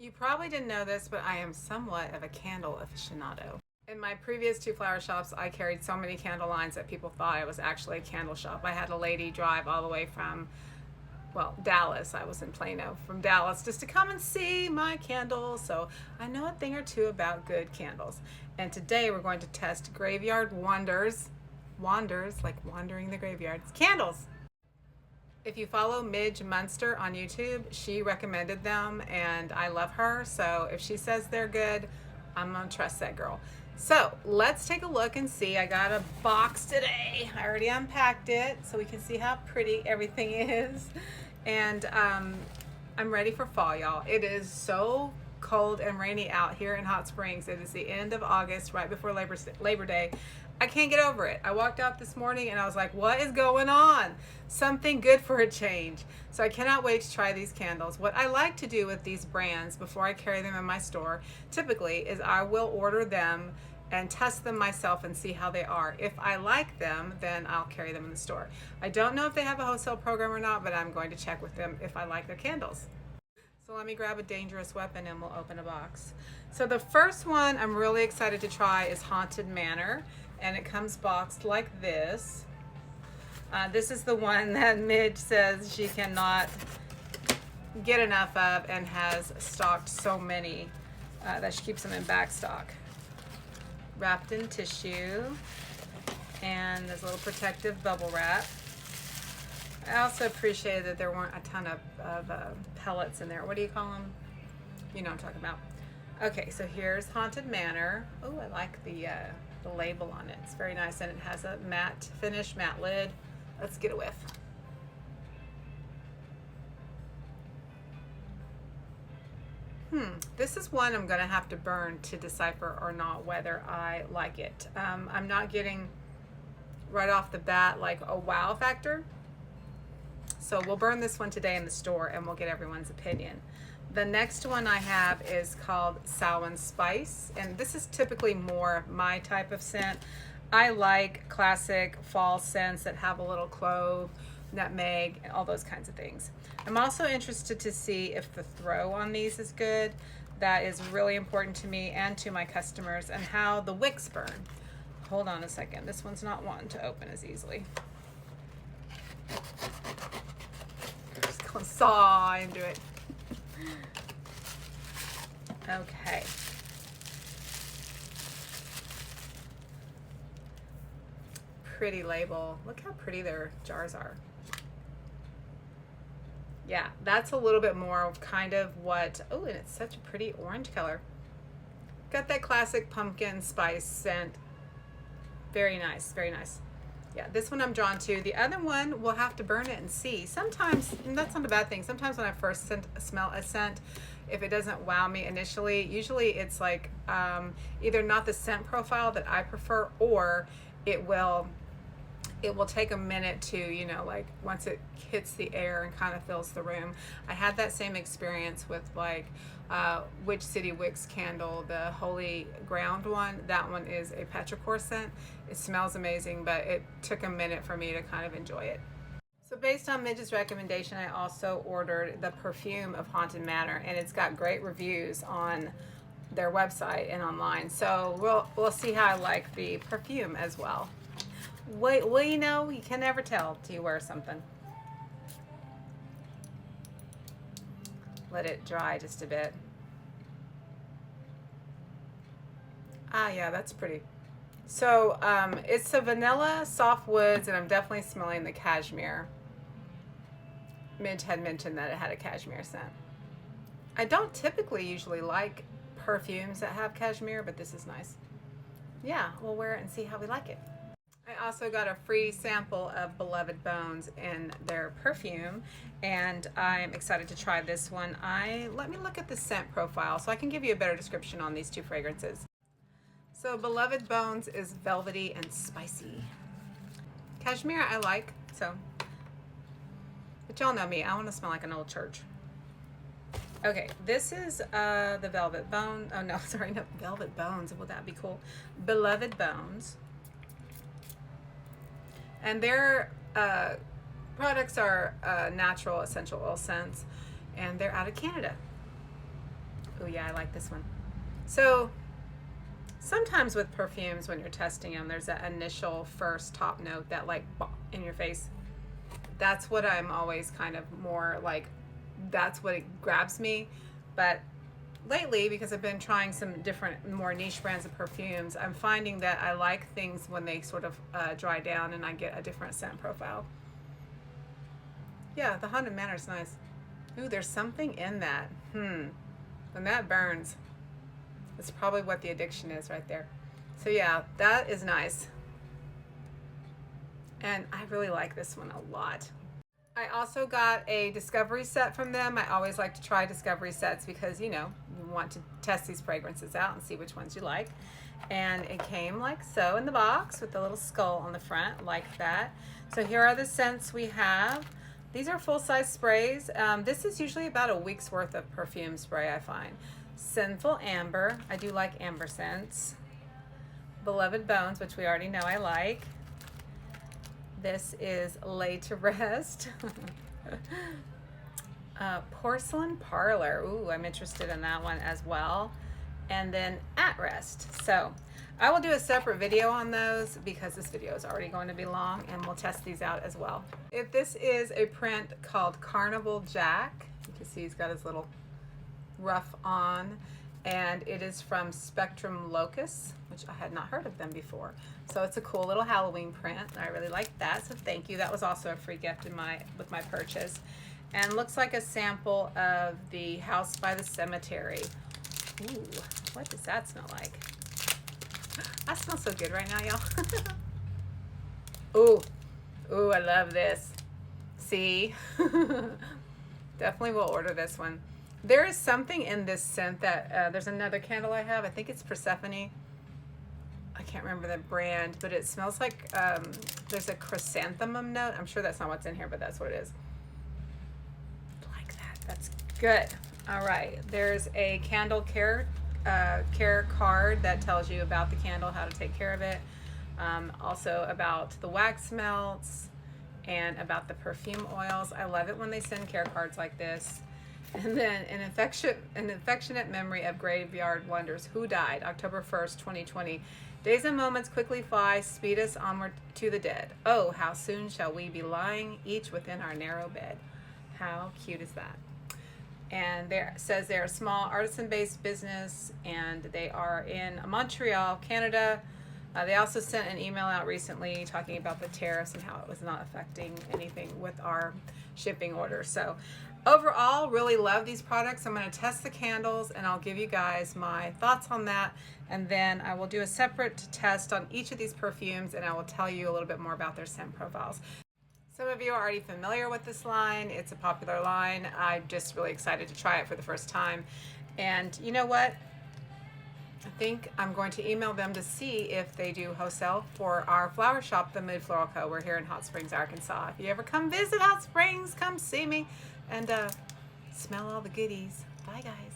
You probably didn't know this, but I am somewhat of a candle aficionado. In my previous two flower shops, I carried so many candle lines that people thought I was actually a candle shop. I had a lady drive all the way from, well, Dallas. I was in Plano, from Dallas, just to come and see my candles. So I know a thing or two about good candles. And today we're going to test Graveyard Wonders, like wandering the graveyards, candles. If you follow Midge Munster on YouTube, she recommended them and I love her. So if she says they're good, I'm gonna trust that girl. So let's take a look and see. I got a box today. I already unpacked it so we can see how pretty everything is. And I'm ready for fall, y'all. It is so cold and rainy out here in Hot Springs. It is the end of August, right before Labor Day. I can't get over it. I walked out this morning and I was like, what is going on? Something good for a change. So I cannot wait to try these candles. What I like to do with these brands before I carry them in my store, typically, is I will order them and test them myself and see how they are. If I like them, then I'll carry them in the store. I don't know if they have a wholesale program or not, but I'm going to check with them if I like their candles. So let me grab a dangerous weapon and we'll open a box. So the first one I'm really excited to try is Haunted Manor, and it comes boxed like this. This is the one that Midge says she cannot get enough of and has stocked so many that she keeps them in back stock. Wrapped in tissue, and there's a little protective bubble wrap. I also appreciated that there weren't a ton of pellets in there. What do you call them? You know what I'm talking about. Okay, so here's Haunted Manor. Oh, I like the label on it. It's very nice, and it has a matte finish, matte lid. Let's get a whiff. This is one I'm gonna have to burn to decipher or not whether I like it. I'm not getting right off the bat like a wow factor. So we'll burn this one today in the store and we'll get everyone's opinion. The next one I have is called Samhain Spice, and this is typically more my type of scent. I like classic fall scents that have a little clove, nutmeg, and all those kinds of things. I'm also interested to see if the throw on these is good. That is really important to me and to my customers, and how the wicks burn. Hold on a second. This one's not one to open as easily. Just gonna saw into it. Okay. Pretty label. Look how pretty their jars are. Yeah, that's a little bit more kind of what, oh, and it's such a pretty orange color. Got that classic pumpkin spice scent. Very nice, very nice. Yeah, this one I'm drawn to. The other one, we'll have to burn it and see. Sometimes, and that's not a bad thing, sometimes when I first smell a scent, if it doesn't wow me initially, usually it's like either not the scent profile that I prefer, or it will take a minute to, you know, like once it hits the air and kind of fills the room. I had that same experience with like Witch City Wicks candle, the Holy Ground one. That one is a petrichor scent. It smells amazing, but it took a minute for me to kind of enjoy it. So based on Midge's recommendation, I also ordered the perfume of Haunted Manor, and it's got great reviews on their website and online. So we'll see how I like the perfume as well. Well, you know, you can never tell till you wear something. Let it dry just a bit. Ah, yeah, that's pretty. So it's a vanilla soft woods, and I'm definitely smelling the cashmere. Midge had mentioned that it had a cashmere scent. I don't typically usually like perfumes that have cashmere, but this is nice. Yeah, we'll wear it and see how we like it. I also got a free sample of Beloved Bones in their perfume, and I'm excited to try this one. Let me look at the scent profile so I can give you a better description on these two fragrances. So Beloved Bones is velvety and spicy. Cashmere I like, but y'all know me, I want to smell like an old church. Okay, this is the Velvet Bone. Oh no, sorry, no, Velvet Bones. Would that be cool? Beloved Bones. And their products are natural essential oil scents, and they're out of Canada. Oh yeah, I like this one. So sometimes with perfumes, when you're testing them, there's that initial first top note that like in your face. That's what I'm always kind of more like, that's what it grabs me. But lately, because I've been trying some different, more niche brands of perfumes, I'm finding that I like things when they sort of dry down and I get a different scent profile. Yeah, the Haunted Manor is nice. Ooh, there's something in that. When that burns, it's probably what the addiction is right there. So yeah, that is nice. And I really like this one a lot. I also got a discovery set from them. I always like to try discovery sets because, you know, you want to test these fragrances out and see which ones you like. And it came like so in the box with the little skull on the front, like that. So here are the scents we have. These are full-size sprays. This is usually about a week's worth of perfume spray, I find. Sinful Amber. I do like amber scents. Beloved Bones, which we already know I like. This is Lay to Rest. Porcelain Parlor. Ooh, I'm interested in that one as well. And then At Rest. So I will do a separate video on those because this video is already going to be long, and we'll test these out as well. If this is a print called Carnival Jack, you can see he's got his little ruff on, and it is from Spectrum Locus, which I had not heard of them before. So it's a cool little Halloween print. I really like that, so thank you. That was also a free gift in with my purchase. And looks like a sample of the House by the Cemetery. Ooh, what does that smell like? I smell so good right now, y'all. Ooh, I love this. See? Definitely will order this one. There is something in this scent that, there's another candle I have. I think it's Persephone. I can't remember the brand, but it smells like there's a chrysanthemum note. I'm sure that's not what's in here, but that's what it is. Like that. That's good. All right. There's a candle care card that tells you about the candle, how to take care of it. Also about the wax melts and about the perfume oils. I love it when they send care cards like this. And then an affectionate memory of graveyard wonders. Who died? October 1st, 2020. Days and moments quickly fly, speed us onward to the dead. Oh, how soon shall we be lying, each within our narrow bed. How cute is that? And there it says they're a small artisan-based business, and they are in Montreal, Canada. They also sent an email out recently talking about the tariffs and how it was not affecting anything with our shipping order. So overall, really love these products. I'm going to test the candles, and I'll give you guys my thoughts on that. And then I will do a separate test on each of these perfumes, and I will tell you a little bit more about their scent profiles. Some of you are already familiar with this line. It's a popular line. I'm just really excited to try it for the first time. And you know what? I think I'm going to email them to see if they do wholesale for our flower shop, the Mood Floral Co. We're here in Hot Springs, Arkansas. If you ever come visit Hot Springs, come see me and smell all the goodies. Bye, guys.